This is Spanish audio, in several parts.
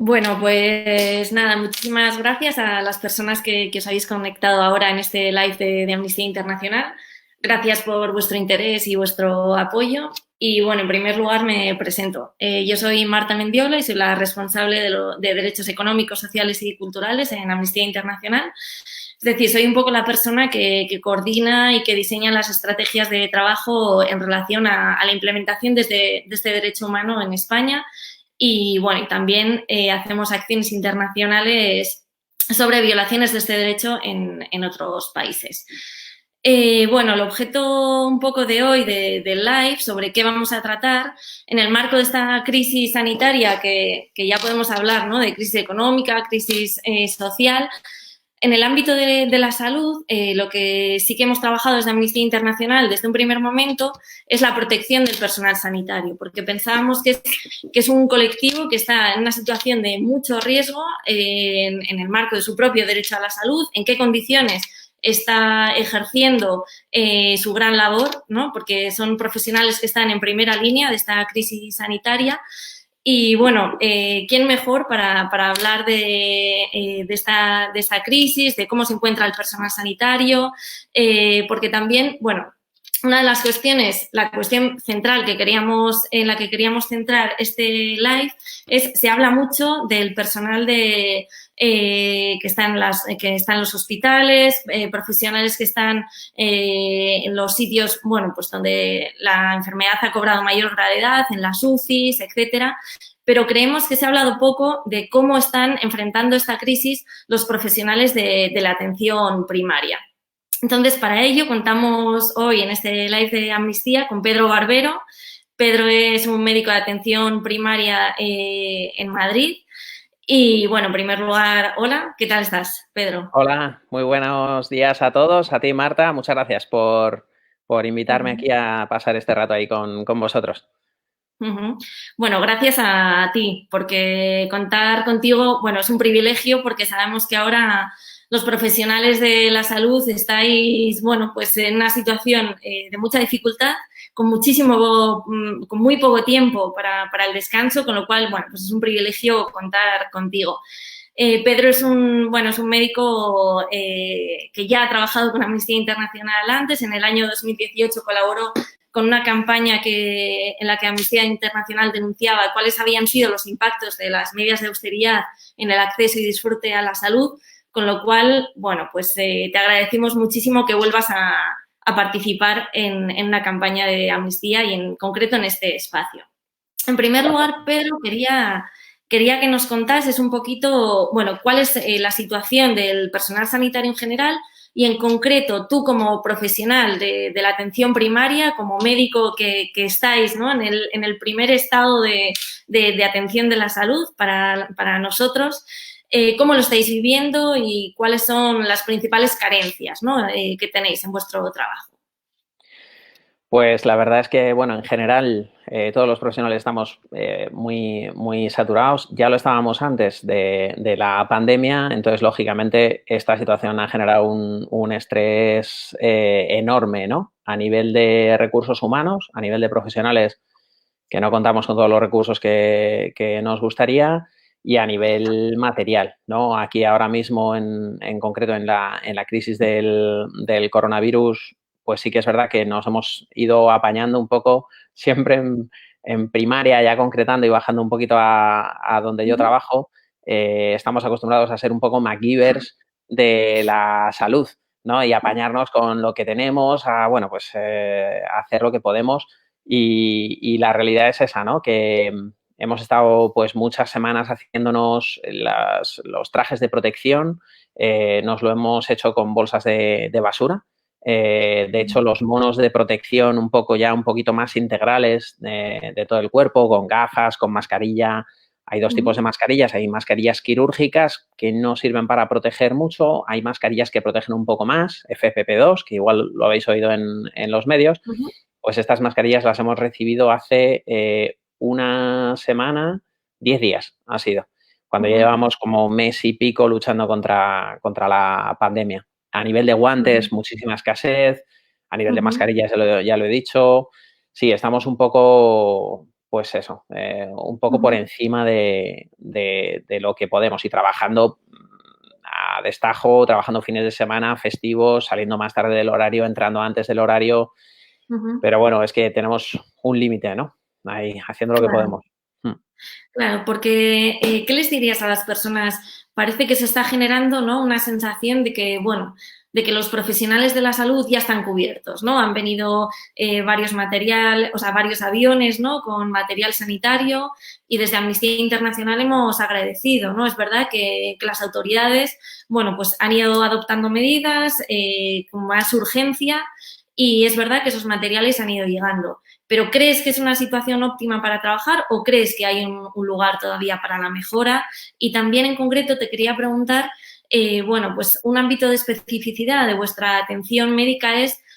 Bueno, pues nada, muchísimas gracias a las personas que os habéis conectado ahora en este live de Amnistía Internacional. Gracias por vuestro interés y vuestro apoyo. Y bueno, en primer lugar me presento. Yo soy Marta Mendiola y soy la responsable de Derechos Económicos, Sociales y Culturales en Amnistía Internacional. Es decir, soy un poco la persona que coordina y que diseña las estrategias de trabajo en relación a la implementación de este derecho humano en España. Y bueno, y también hacemos acciones internacionales sobre violaciones de este derecho en otros países. Bueno, el objeto un poco de hoy del live, sobre qué vamos a tratar, en el marco de esta crisis sanitaria que ya podemos hablar, ¿no? De crisis económica, crisis social. En el ámbito de la salud, lo que sí que hemos trabajado desde Amnistía Internacional desde un primer momento es la protección del personal sanitario, porque pensábamos que es un colectivo que está en una situación de mucho riesgo en el marco de su propio derecho a la salud, en qué condiciones está ejerciendo su gran labor, ¿no? Porque son profesionales que están en primera línea de esta crisis sanitaria. Y bueno, ¿quién mejor para hablar de esta crisis, de cómo se encuentra el personal sanitario? Porque también, bueno, una de las cuestiones, la cuestión central en la que queríamos centrar este live es, se habla mucho del personal que está en los hospitales, profesionales que están en los sitios, bueno, pues donde la enfermedad ha cobrado mayor gravedad, en las UCIs, etcétera. Pero creemos que se ha hablado poco de cómo están enfrentando esta crisis los profesionales de la atención primaria. Entonces, para ello contamos hoy en este live de Amnistía con Pedro Barbero. Pedro es un médico de atención primaria en Madrid. Y bueno, en primer lugar, hola, ¿qué tal estás, Pedro? Hola, muy buenos días a todos. A ti, Marta, muchas gracias por invitarme aquí a pasar este rato ahí con vosotros. Ujú. Bueno, gracias a ti, porque contar contigo, bueno, es un privilegio porque sabemos que ahora los profesionales de la salud estáis, bueno, pues en una situación de mucha dificultad, con muy poco tiempo para el descanso, con lo cual, bueno, pues es un privilegio contar contigo. Pedro bueno, es un médico que ya ha trabajado con Amnistía Internacional antes. En el año 2018 colaboró con una campaña en la que Amnistía Internacional denunciaba cuáles habían sido los impactos de las medidas de austeridad en el acceso y disfrute a la salud, con lo cual, bueno, pues te agradecemos muchísimo que vuelvas a participar en una campaña de Amnistía y en concreto en este espacio. En primer Gracias. lugar, Pedro, quería que nos contases un poquito, bueno, cuál es la situación del personal sanitario en general y en concreto tú como profesional de la atención primaria, como médico que estáis, ¿no? En el primer estado de atención de la salud para nosotros, cómo lo estáis viviendo y cuáles son las principales carencias, ¿no? Que tenéis en vuestro trabajo. Pues la verdad es que, bueno, en general, todos los profesionales estamos muy saturados. Ya lo estábamos antes de la pandemia, entonces, lógicamente, esta situación ha generado un estrés enorme, ¿no? A nivel de recursos humanos, a nivel de profesionales que no contamos con todos los recursos que nos gustaría y a nivel material, ¿no? Aquí ahora mismo, en concreto en la crisis del coronavirus, pues sí que es verdad que nos hemos ido apañando un poco siempre en primaria, ya concretando y bajando un poquito a donde yo trabajo. Estamos acostumbrados a ser un poco MacGyvers de la salud, ¿no? Y apañarnos con lo que tenemos, bueno, pues hacer lo que podemos y la realidad es esa, ¿no? Que hemos estado pues muchas semanas haciéndonos los trajes de protección, nos lo hemos hecho con bolsas de basura. De hecho, los monos de protección un poco ya un poquito más integrales de todo el cuerpo, con gafas, con mascarilla. Hay dos tipos de mascarillas. Hay mascarillas quirúrgicas que no sirven para proteger mucho. Hay mascarillas que protegen un poco más, FFP2, que igual lo habéis oído en los medios. Ujú. Pues estas mascarillas las hemos recibido hace una semana, 10 días ha sido, cuando ya Ujú. llevamos como mes y pico luchando contra la pandemia. A nivel de guantes, muchísima escasez. A nivel de Ujú. mascarillas, ya lo he dicho. Sí, estamos un poco pues eso, un poco por Ujú. encima de lo que podemos y trabajando a destajo, trabajando fines de semana, festivos, saliendo más tarde del horario, entrando antes del horario. Ujú. Pero bueno, es que tenemos un límite, ¿no? Ahí, haciendo lo que Claro. podemos. Mm. Claro, porque ¿qué les dirías a las personas? Parece que se está generando, ¿no? Una sensación de que, bueno, de que los profesionales de la salud ya están cubiertos, ¿no? Han venido varios material, o sea, varios aviones, ¿no? Con material sanitario y desde Amnistía Internacional hemos agradecido, ¿no? Es verdad que las autoridades, bueno, pues han ido adoptando medidas con más urgencia y es verdad que esos materiales han ido llegando. ¿Pero crees que es una situación óptima para trabajar o crees que hay un lugar todavía para la mejora? Y también en concreto te quería preguntar, bueno, pues un ámbito de especificidad de vuestra atención médica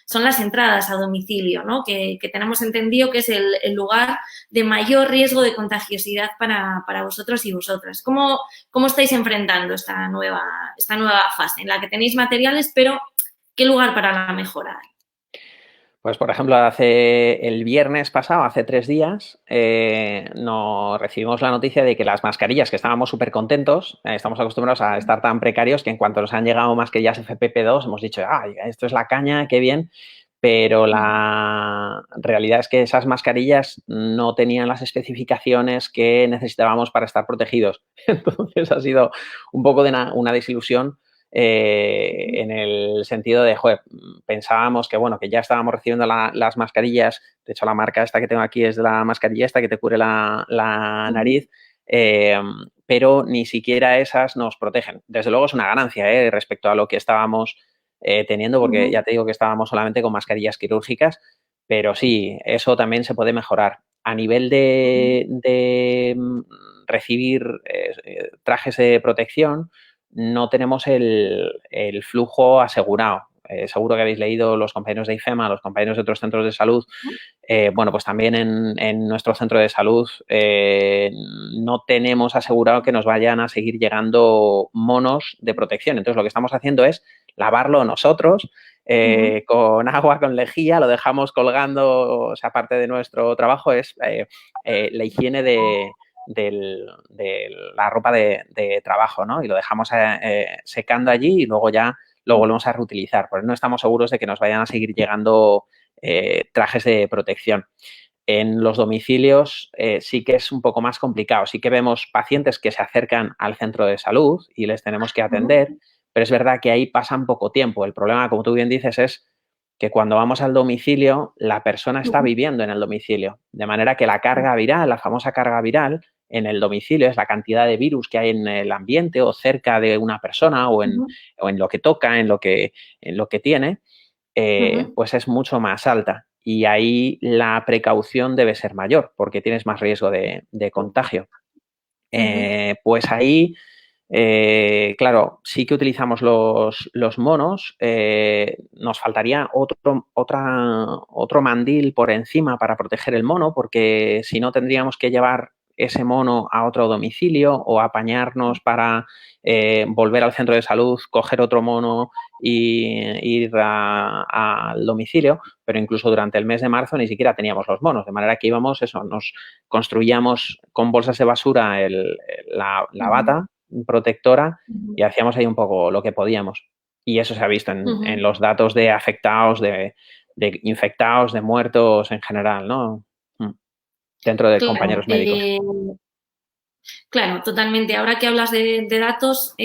son las entradas a domicilio, ¿no? Que tenemos entendido que es el lugar de mayor riesgo de contagiosidad para vosotros y vosotras. ¿Cómo estáis enfrentando esta nueva fase en la que tenéis materiales, pero qué lugar para la mejora hay? Pues, por ejemplo, el viernes pasado, hace 3 días, nos recibimos la noticia de que las mascarillas, que estábamos súper contentos, estamos acostumbrados a estar tan precarios que en cuanto nos han llegado mascarillas FPP2 hemos dicho, esto es la caña, qué bien, pero la realidad es que esas mascarillas no tenían las especificaciones que necesitábamos para estar protegidos. Entonces ha sido un poco de una desilusión en el sentido de, joder, pensábamos que, bueno, que ya estábamos recibiendo las mascarillas, de hecho la marca esta que tengo aquí es de la mascarilla esta que te cubre la nariz, eh, pero ni siquiera esas nos protegen. Desde luego es una ganancia respecto a lo que estábamos teniendo, porque ya te digo que estábamos solamente con mascarillas quirúrgicas, pero sí, eso también se puede mejorar. A nivel de recibir trajes de protección, no tenemos el flujo asegurado. Seguro que habéis leído los compañeros de IFEMA, los compañeros de otros centros de salud. Bueno, pues también en nuestro centro de salud no tenemos asegurado que nos vayan a seguir llegando monos de protección. Entonces, lo que estamos haciendo es lavarlo nosotros con agua, con lejía, lo dejamos colgando, o sea, parte de nuestro trabajo es la higiene de la ropa de trabajo, ¿no? Y lo dejamos secando allí y luego ya lo volvemos a reutilizar, porque no estamos seguros de que nos vayan a seguir llegando trajes de protección. En los domicilios sí que es un poco más complicado. Sí que vemos pacientes que se acercan al centro de salud y les tenemos que atender, pero es verdad que ahí pasan poco tiempo. El problema, como tú bien dices, es que cuando vamos al domicilio, la persona está viviendo en el domicilio. De manera que la carga viral, la famosa carga viral, en el domicilio es la cantidad de virus que hay en el ambiente o cerca de una persona o en lo que toca, en lo que tiene, pues es mucho más alta. Y ahí la precaución debe ser mayor porque tienes más riesgo de contagio. Pues ahí, claro, sí que utilizamos los monos. Nos faltaría otro mandil por encima para proteger el mono, porque si no tendríamos que llevar ese mono a otro domicilio o apañarnos para volver al centro de salud, coger otro mono y ir al domicilio, pero incluso durante el mes de marzo ni siquiera teníamos los monos, de manera que íbamos, nos construíamos con bolsas de basura la bata protectora y hacíamos ahí un poco lo que podíamos. Y eso se ha visto en los datos de afectados, de infectados, de muertos en general, ¿no? Dentro de Claro, compañeros médicos. claro, totalmente. Ahora que hablas de datos,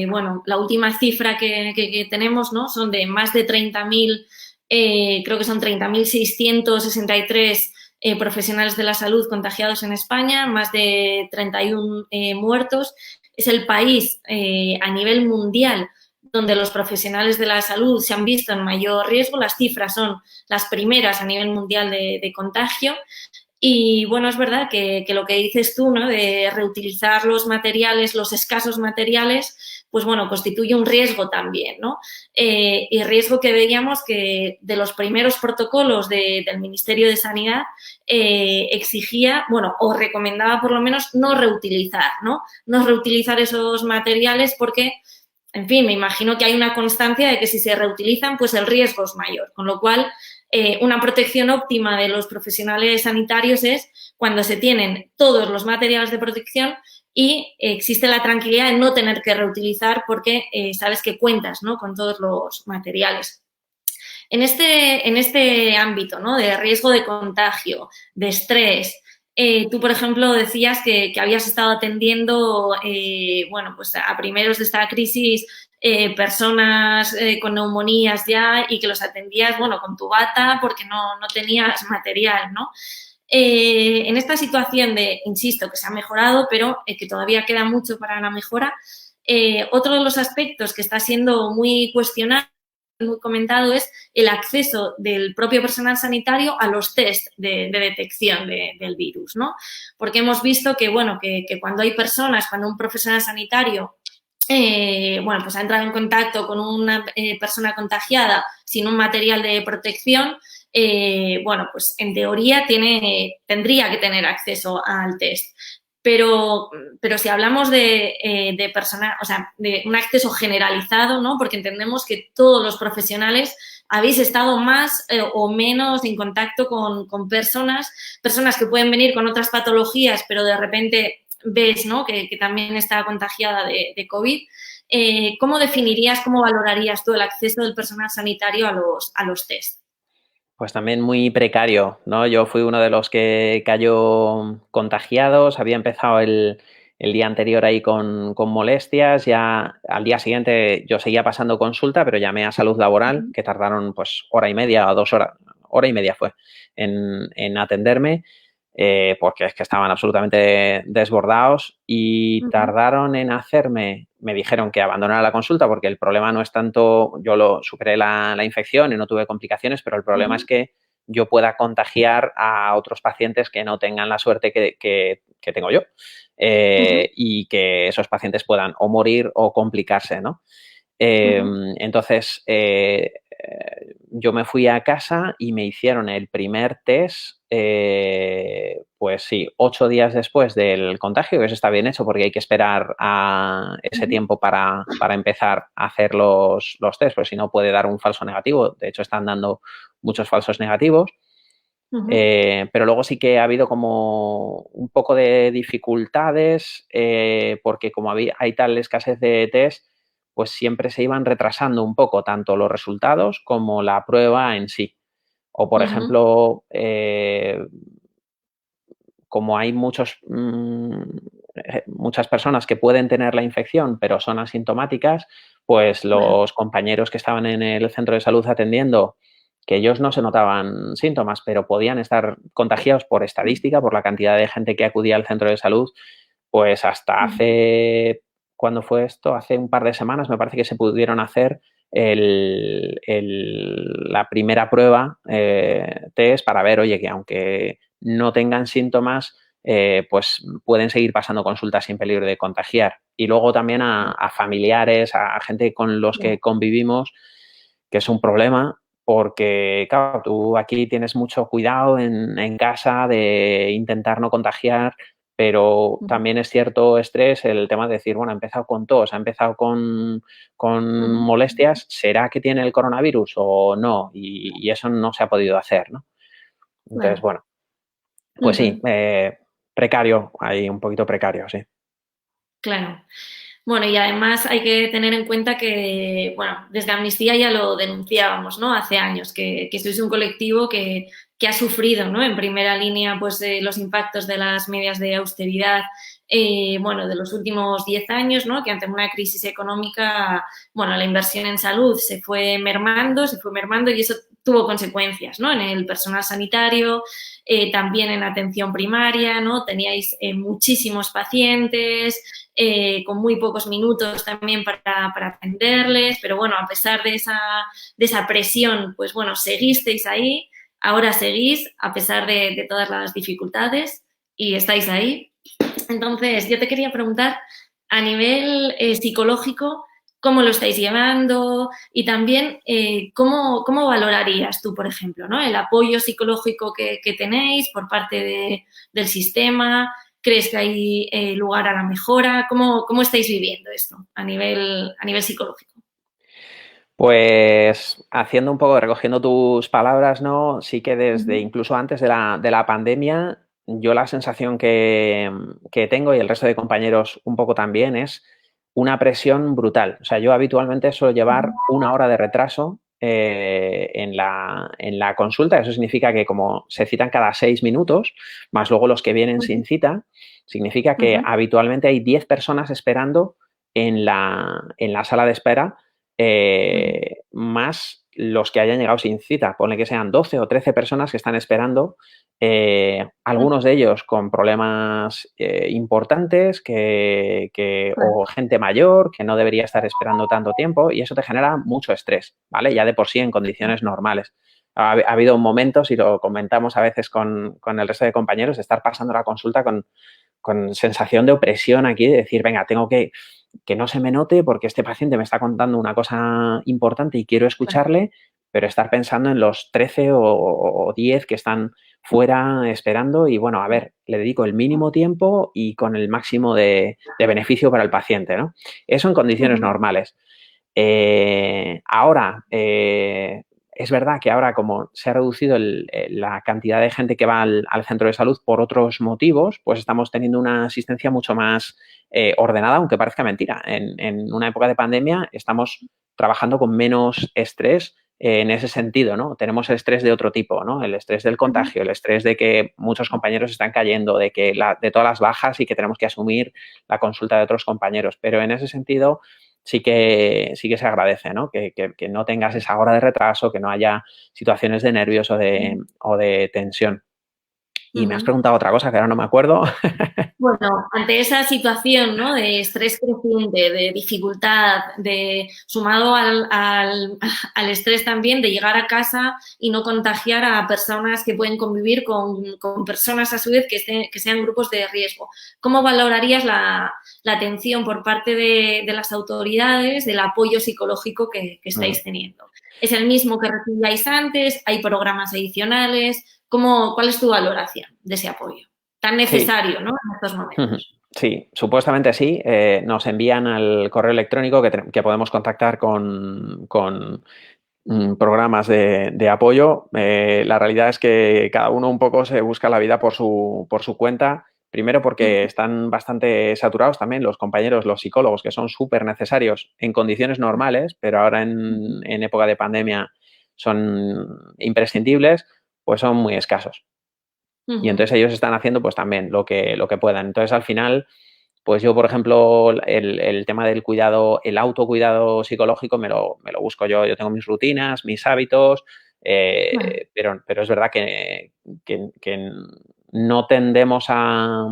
bueno, la última cifra que tenemos, ¿no? Son de más de 30.000, creo que son 30.663 profesionales de la salud contagiados en España, más de 31 muertos. Es el país a nivel mundial donde los profesionales de la salud se han visto en mayor riesgo. Las cifras son las primeras a nivel mundial de contagio. Y bueno, es verdad que lo que dices tú, ¿no? De reutilizar los materiales, los escasos materiales, pues bueno, constituye un riesgo también, ¿no? Y riesgo que veíamos que de los primeros protocolos del Ministerio de Sanidad exigía, bueno, o recomendaba por lo menos no reutilizar, ¿no? No reutilizar esos materiales porque, en fin, me imagino que hay una constancia de que si se reutilizan, pues el riesgo es mayor. Con lo cual, Una protección óptima de los profesionales sanitarios es cuando se tienen todos los materiales de protección y existe la tranquilidad de no tener que reutilizar porque sabes que cuentas, ¿no?, con todos los materiales. En este ámbito, ¿no?, de riesgo de contagio, de estrés, tú, por ejemplo, decías que habías estado atendiendo, bueno, pues a primeros de esta crisis, personas con neumonías ya y que los atendías, bueno, con tu bata porque no tenías material, ¿no? En esta situación de, insisto, que se ha mejorado, pero que todavía queda mucho para la mejora, otro de los aspectos que está siendo muy cuestionado, muy comentado, es el acceso del propio personal sanitario a los test de detección del virus, ¿no? Porque hemos visto que, bueno, que cuando hay personas, cuando un profesional sanitario bueno, pues ha entrado en contacto con una persona contagiada sin un material de protección, bueno, pues en teoría tendría que tener acceso al test. Pero si hablamos de personas, o sea, de un acceso generalizado, ¿no? Porque entendemos que todos los profesionales habéis estado más o menos en contacto con personas que pueden venir con otras patologías, pero de repente ves, ¿no?, que también está contagiada de COVID. ¿Cómo definirías, cómo valorarías tú el acceso del personal sanitario a los test? Pues también muy precario, ¿no? Yo fui uno de los que cayó contagiados, había empezado el día anterior ahí con molestias, ya al día siguiente yo seguía pasando consulta, pero llamé a Salud Laboral, que tardaron pues hora y media o 2 horas, hora y media fue, en atenderme, porque es que estaban absolutamente desbordados y tardaron en hacerme, me dijeron que abandonara la consulta porque el problema no es tanto, yo superé la infección y no tuve complicaciones, pero el problema es que yo pueda contagiar a otros pacientes que no tengan la suerte que tengo yo, y que esos pacientes puedan o morir o complicarse, ¿no? Entonces, yo me fui a casa y me hicieron el primer test, pues sí, 8 días después del contagio, que eso está bien hecho porque hay que esperar a ese tiempo para empezar a hacer los test, porque si no puede dar un falso negativo. De hecho, están dando muchos falsos negativos. Pero luego sí que ha habido como un poco de dificultades, porque como hay tal escasez de test, pues siempre se iban retrasando un poco tanto los resultados como la prueba en sí. O, por ejemplo, como hay muchas personas que pueden tener la infección, pero son asintomáticas, pues los compañeros que estaban en el centro de salud atendiendo, que ellos no se notaban síntomas, pero podían estar contagiados por estadística, por la cantidad de gente que acudía al centro de salud, pues hasta hace, ¿cuándo fue esto? Hace un par de semanas me parece que se pudieron hacer la primera prueba test para ver, oye, que aunque no tengan síntomas, pues pueden seguir pasando consultas sin peligro de contagiar. Y luego también a familiares, a gente con los que convivimos, que es un problema porque, claro, tú aquí tienes mucho cuidado en casa de intentar no contagiar, pero también es cierto estrés el tema de decir, bueno, ha empezado con tos, ha empezado con molestias, ¿será que tiene el coronavirus o no? Y eso no se ha podido hacer, ¿no? Entonces, bueno, pues sí, precario, ahí un poquito precario, sí. Claro. Bueno, y además hay que tener en cuenta que, bueno, desde Amnistía ya lo denunciábamos, ¿no?, hace años, que sois un colectivo que ha sufrido, ¿no?, en primera línea, pues los impactos de las medidas de austeridad, bueno, de los últimos 10 años, ¿no?, que ante una crisis económica, bueno, la inversión en salud se fue mermando y eso tuvo consecuencias, ¿no?, en el personal sanitario, también en atención primaria, ¿no?, teníais muchísimos pacientes, con muy pocos minutos también para atenderles, pero bueno, a pesar de esa presión, pues bueno, seguisteis ahí, ahora seguís a pesar de todas las dificultades y estáis ahí. Entonces, yo te quería preguntar, a nivel psicológico, ¿cómo lo estáis llevando? Y también, ¿cómo valorarías tú, por ejemplo, ¿no?, el apoyo psicológico que tenéis por parte del sistema? ¿Crees que hay lugar a la mejora? ¿Cómo estáis viviendo esto a nivel psicológico? Pues haciendo un poco, recogiendo tus palabras, ¿no? Sí que desde Ujú, incluso antes de la pandemia, yo la sensación que tengo y el resto de compañeros un poco también es una presión brutal. O sea, yo habitualmente suelo llevar ujú, una hora de retraso en la consulta. Eso significa que como se citan cada 6 minutos, más luego los que vienen ujú, sin cita, significa que ujú, habitualmente hay 10 personas esperando en la sala de espera ujú, más los que hayan llegado sin cita. Ponle que sean 12 o 13 personas que están esperando, ujú. algunos de ellos con problemas importantes Claro, o gente mayor que no debería estar esperando tanto tiempo y eso te genera mucho estrés, ¿vale? Ya de por sí en condiciones normales. Ha habido momentos, y lo comentamos a veces con el resto de compañeros, de estar pasando la consulta con sensación de opresión aquí, de decir, venga, tengo que no se me note porque este paciente me está contando una cosa importante y quiero claro. escucharle, pero estar pensando en los 13 o 10 que están fuera esperando y bueno, a ver, le dedico el mínimo tiempo y con el máximo de beneficio para el paciente, ¿no? Eso en condiciones Ujú, normales. Ahora, es verdad que ahora como se ha reducido la cantidad de gente que va al centro de salud por otros motivos, pues estamos teniendo una asistencia mucho más ordenada, aunque parezca mentira. En una época de pandemia estamos trabajando con menos estrés en ese sentido, ¿no? Tenemos el estrés de otro tipo, ¿no? El estrés del ujú. contagio, el estrés de que muchos compañeros están cayendo, de todas las bajas y que tenemos que asumir la consulta de otros compañeros. Pero en ese sentido sí que se agradece, ¿no? Que no tengas esa hora de retraso, que no haya situaciones de nervios o de tensión. Y me has Ujú. preguntado otra cosa que ahora no me acuerdo. Bueno, ante esa situación, ¿no? De estrés creciente, de dificultad, de sumado al estrés también de llegar a casa y no contagiar a personas que pueden convivir con personas a su vez que sean grupos de riesgo. ¿Cómo valorarías la atención por parte de las autoridades, del apoyo psicológico que Mm, estáis teniendo? ¿Es el mismo que recibíais antes? ¿Hay programas adicionales? ¿Cuál es tu valoración de ese apoyo tan sí, necesario, ¿no? En estos momentos? sí, supuestamente sí. Nos envían al correo electrónico que podemos contactar con programas de apoyo. La realidad es que cada uno un poco se busca la vida por su cuenta. Primero porque están bastante saturados también los compañeros, los psicólogos, que son súper necesarios en condiciones normales, pero ahora en época de pandemia son imprescindibles, pues son muy escasos. Y Ujú, entonces ellos están haciendo pues también lo que puedan. Entonces al final pues yo, por ejemplo, el tema del cuidado, el autocuidado psicológico me lo busco yo. Yo tengo mis rutinas, mis hábitos, bueno, pero es verdad que no tendemos a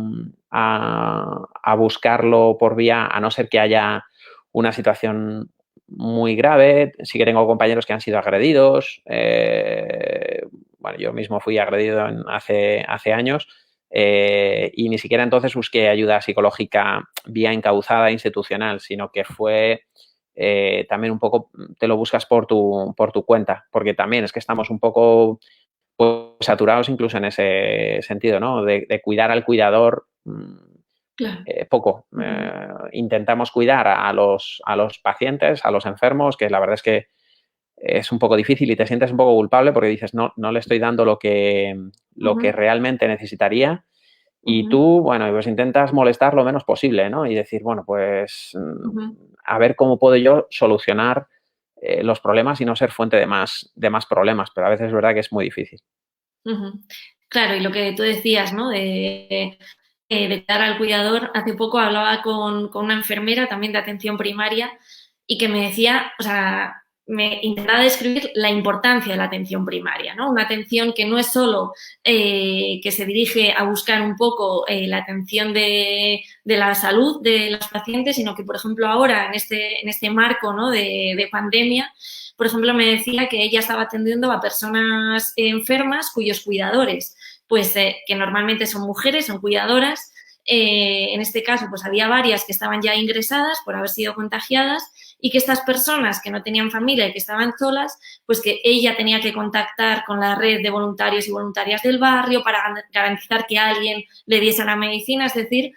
buscarlo por vía, a no ser que haya una situación muy grave. Sí que tengo compañeros que han sido agredidos. Bueno, yo mismo fui agredido hace años y ni siquiera entonces busqué ayuda psicológica vía encauzada institucional, sino que fue también un poco, te lo buscas por tu cuenta, porque también es que estamos un poco pues, saturados incluso en ese sentido, ¿no? De cuidar al cuidador claro. poco. Ujú, Intentamos cuidar a los pacientes, a los enfermos, que la verdad es que es un poco difícil y te sientes un poco culpable porque dices, no, no le estoy dando lo que ujú, realmente necesitaría y ujú, tú, bueno, pues intentas molestar lo menos posible, ¿no? Y decir, bueno, pues ujú, a ver cómo puedo yo solucionar los problemas y no ser fuente de más problemas, pero a veces es verdad que es muy difícil. ujú. Claro, y lo que tú decías, ¿no? De cara al cuidador, hace poco hablaba con una enfermera también de atención primaria y que me decía, o sea, me intentaba describir la importancia de la atención primaria, ¿no? Una atención que no es solo que se dirige a buscar un poco la atención de la salud de los pacientes, sino que, por ejemplo, ahora en este marco, ¿no? de pandemia, por ejemplo, me decía que ella estaba atendiendo a personas enfermas cuyos cuidadores pues que normalmente son mujeres, son cuidadoras. En este caso, pues había varias que estaban ya ingresadas por haber sido contagiadas y que estas personas que no tenían familia y que estaban solas, pues que ella tenía que contactar con la red de voluntarios y voluntarias del barrio para garantizar que alguien le diese la medicina, es decir,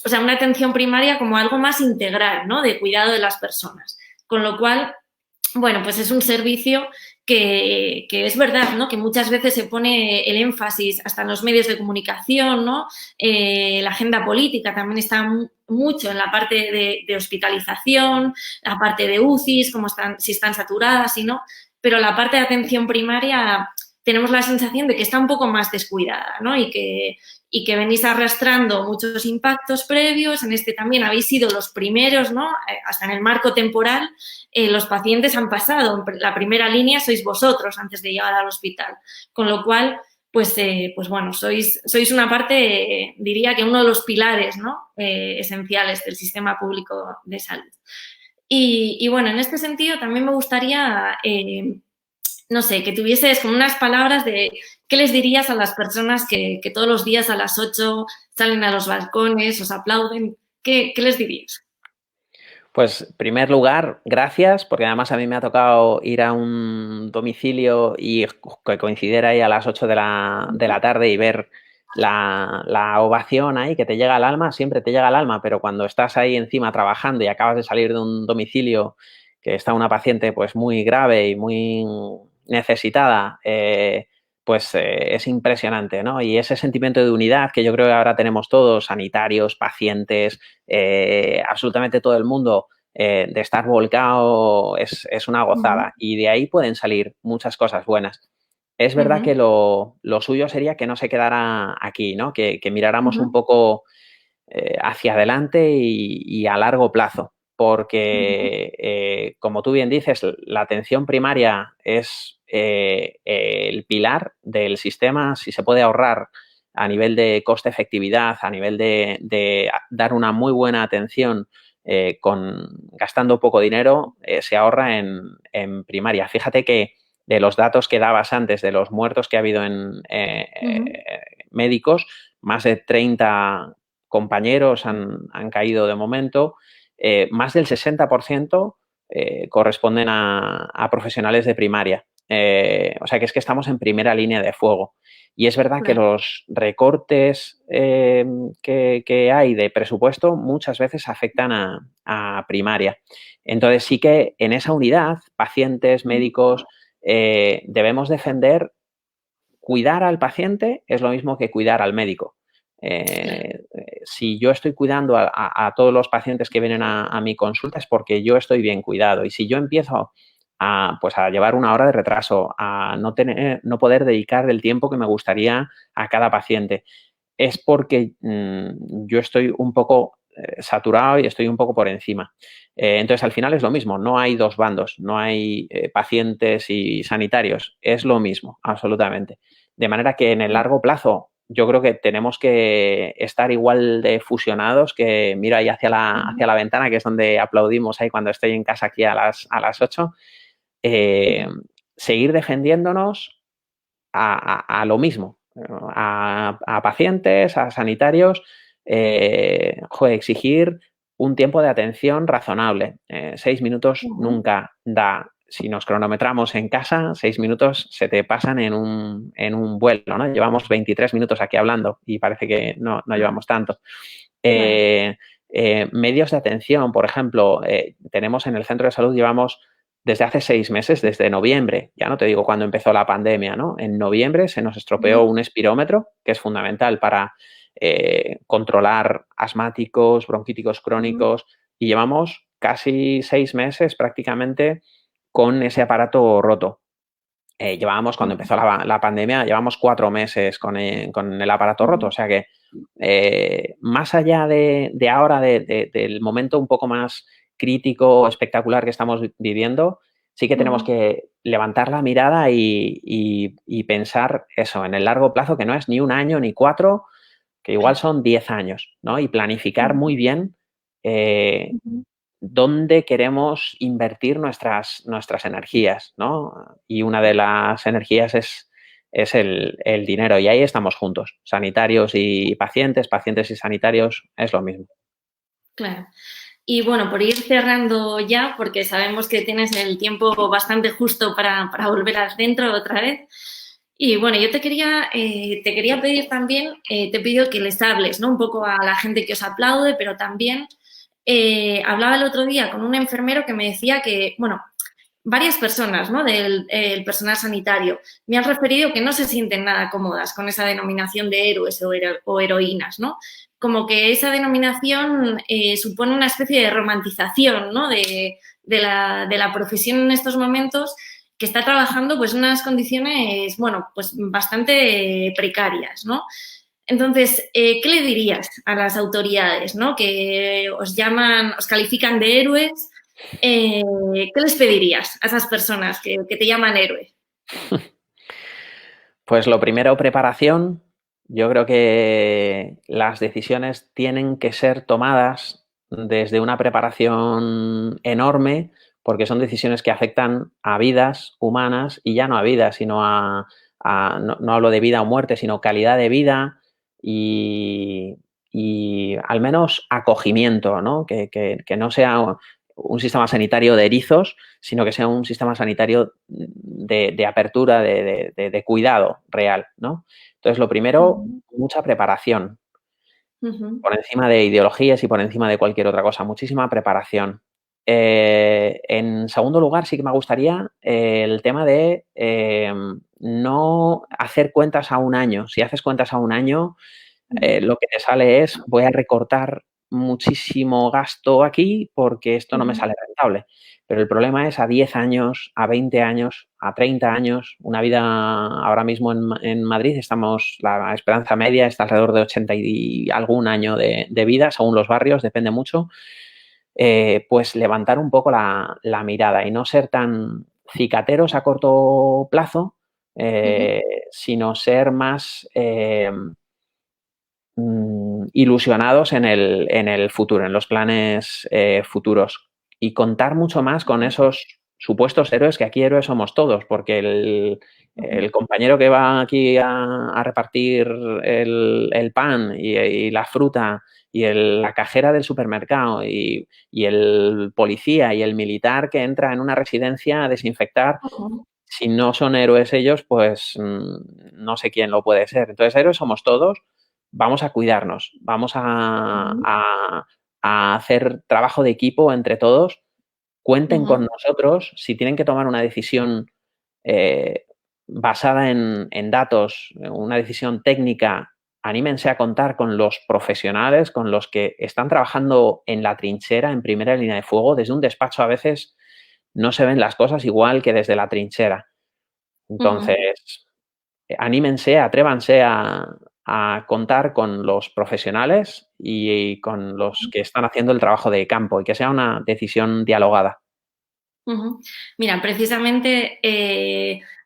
o sea, una atención primaria como algo más integral, ¿no? De cuidado de las personas. Con lo cual, bueno, pues es un servicio que es verdad, ¿no? Que muchas veces se pone el énfasis hasta en los medios de comunicación, ¿no? La agenda política también está mucho en la parte de hospitalización, la parte de UCIs, cómo están, si están saturadas, si no, pero la parte de atención primaria tenemos la sensación de que está un poco más descuidada, ¿no? Y que venís arrastrando muchos impactos previos, en este también habéis sido los primeros, ¿no? Hasta en el marco temporal, los pacientes han pasado, la primera línea sois vosotros antes de llegar al hospital, con lo cual, pues bueno, sois una parte, diría que uno de los pilares, ¿no? Esenciales del sistema público de salud. Y bueno, en este sentido también me gustaría, no sé, que tuvieses como unas palabras de qué les dirías a las personas que todos los días a las 8 salen a los balcones, os aplauden, ¿qué les dirías? Pues, en primer lugar, gracias, porque además a mí me ha tocado ir a un domicilio y que coincidiera ahí a las 8 de la tarde y ver la ovación ahí que te llega al alma, siempre te llega al alma, pero cuando estás ahí encima trabajando y acabas de salir de un domicilio que está una paciente pues muy grave y muy necesitada, es impresionante, ¿no? Y ese sentimiento de unidad que yo creo que ahora tenemos todos, sanitarios, pacientes, absolutamente todo el mundo, de estar volcado es una gozada. Y de ahí pueden salir muchas cosas buenas. Es verdad que lo suyo sería que no se quedara aquí, ¿no? Que miráramos un poco hacia adelante y a largo plazo, porque, como tú bien dices, la atención primaria es el pilar del sistema. Si se puede ahorrar a nivel de coste-efectividad, a nivel de dar una muy buena atención gastando poco dinero, se ahorra en primaria. Fíjate que de los datos que dabas antes, de los muertos que ha habido en médicos, más de 30 compañeros han caído de momento. Más del 60% corresponden a profesionales de primaria. O sea que es que estamos en primera línea de fuego. Y es verdad que los recortes que hay de presupuesto muchas veces afectan a primaria. Entonces sí que en esa unidad, pacientes, médicos, debemos defender cuidar al paciente es lo mismo que cuidar al médico. Si yo estoy cuidando a todos los pacientes que vienen a mi consulta es porque yo estoy bien cuidado. Y si yo empiezo a llevar una hora de retraso, a no poder dedicar el tiempo que me gustaría a cada paciente, es porque yo estoy un poco saturado y estoy un poco por encima. Entonces, al final es lo mismo, no hay dos bandos, no hay pacientes y sanitarios, es lo mismo, absolutamente. De manera que en el largo plazo yo creo que tenemos que estar igual de fusionados, que miro ahí hacia la ventana, que es donde aplaudimos ahí cuando estoy en casa aquí a las 8, seguir defendiéndonos a lo mismo, a pacientes, a sanitarios, exigir un tiempo de atención razonable. 6 minutos nunca da. Si nos cronometramos en casa, 6 minutos se te pasan en un vuelo, ¿no? Llevamos 23 minutos aquí hablando y parece que no llevamos tanto. Medios de atención, por ejemplo, tenemos en el centro de salud, llevamos desde hace 6 meses, desde noviembre, ya no te digo cuándo empezó la pandemia, ¿no? En noviembre se nos estropeó un espirómetro, que es fundamental para controlar asmáticos, bronquíticos crónicos, y llevamos casi 6 meses prácticamente con ese aparato roto. Cuando empezó la pandemia, llevamos 4 meses con el aparato roto, o sea que más allá de ahora, del momento un poco más crítico, espectacular que estamos viviendo, sí que tenemos que levantar la mirada y pensar eso, en el largo plazo, que no es ni un año ni 4, que igual son 10 años, ¿no? Y planificar muy bien dónde queremos invertir nuestras energías, ¿no? Y una de las energías es el dinero, y ahí estamos juntos, sanitarios y pacientes, pacientes y sanitarios, es lo mismo. Claro. Y bueno, por ir cerrando ya, porque sabemos que tienes el tiempo bastante justo para volver al centro otra vez. Y bueno, yo te quería pedir también, te pido que les hables, ¿no? Un poco a la gente que os aplaude, pero también hablaba el otro día con un enfermero que me decía que, bueno, varias personas, ¿no? Del personal sanitario me han referido que no se sienten nada cómodas con esa denominación de héroes o heroínas, ¿no? Como que esa denominación supone una especie de romantización, ¿no? De la profesión en estos momentos, que está trabajando pues en unas condiciones, bueno, pues bastante precarias, ¿no? Entonces, ¿qué le dirías a las autoridades, ¿no? Que os llaman, os califican de héroes? ¿Qué les pedirías a esas personas que te llaman héroe? Pues lo primero, preparación. Yo creo que las decisiones tienen que ser tomadas desde una preparación enorme, porque son decisiones que afectan a vidas humanas y ya no a vidas, sino no hablo de vida o muerte, sino calidad de vida y al menos acogimiento, ¿no? Que no sea un sistema sanitario de erizos, sino que sea un sistema sanitario de apertura, de cuidado real, ¿no? Entonces, lo primero, mucha preparación. Por encima de ideologías y por encima de cualquier otra cosa, muchísima preparación. En segundo lugar, sí que me gustaría el tema de no hacer cuentas a un año. Si haces cuentas a un año, lo que te sale es voy a recortar muchísimo gasto aquí porque esto no me sale rentable. Pero el problema es a 10 años, a 20 años, a 30 años, una vida ahora mismo en Madrid, la esperanza media está alrededor de 80 y algún año de vida, según los barrios, depende mucho. Pues levantar un poco la mirada y no ser tan cicateros a corto plazo, sino ser más ilusionados en el futuro, en los planes futuros y contar mucho más con esos supuestos héroes, que aquí héroes somos todos, porque el compañero que va aquí a repartir el pan y la fruta y la cajera del supermercado y el policía y el militar que entra en una residencia a desinfectar, si no son héroes ellos, pues no sé quién lo puede ser. Entonces, héroes somos todos. Vamos a cuidarnos, vamos a hacer trabajo de equipo entre todos. Cuenten con nosotros. Si tienen que tomar una decisión basada en datos, una decisión técnica, anímense a contar con los profesionales, con los que están trabajando en la trinchera, en primera línea de fuego. Desde un despacho a veces no se ven las cosas igual que desde la trinchera. Entonces, anímense, atrévanse a contar con los profesionales y con los que están haciendo el trabajo de campo y que sea una decisión dialogada. Mira, precisamente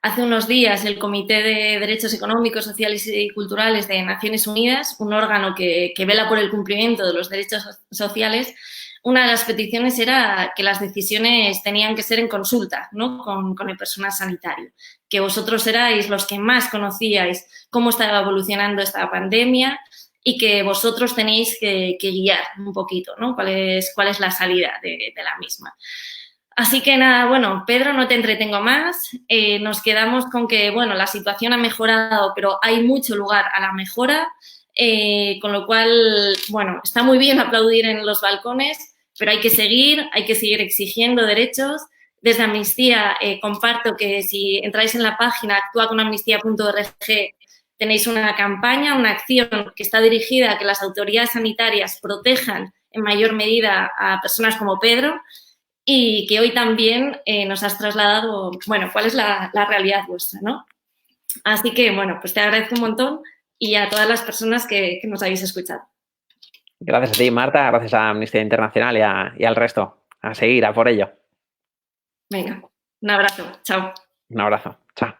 hace unos días el Comité de Derechos Económicos, Sociales y Culturales de Naciones Unidas, un órgano que vela por el cumplimiento de los derechos sociales, una de las peticiones era que las decisiones tenían que ser en consulta, ¿no? con el personal sanitario, que vosotros erais los que más conocíais cómo estaba evolucionando esta pandemia y que vosotros tenéis que guiar un poquito, ¿no? ¿Cuál es la salida de la misma? Así que nada, bueno, Pedro, no te entretengo más. Nos quedamos con que, bueno, la situación ha mejorado, pero hay mucho lugar a la mejora, con lo cual, bueno, está muy bien aplaudir en los balcones, pero hay que seguir exigiendo derechos. Desde Amnistía comparto que si entráis en la página actuaconamnistía.org tenéis una campaña, una acción que está dirigida a que las autoridades sanitarias protejan en mayor medida a personas como Pedro, y que hoy también nos has trasladado, bueno, cuál es la realidad vuestra, ¿no? Así que, bueno, pues te agradezco un montón y a todas las personas que nos habéis escuchado. Gracias a ti, Marta, gracias a Amnistía Internacional y al resto. A seguir, a por ello. Venga, un abrazo. Chao. Un abrazo. Chao.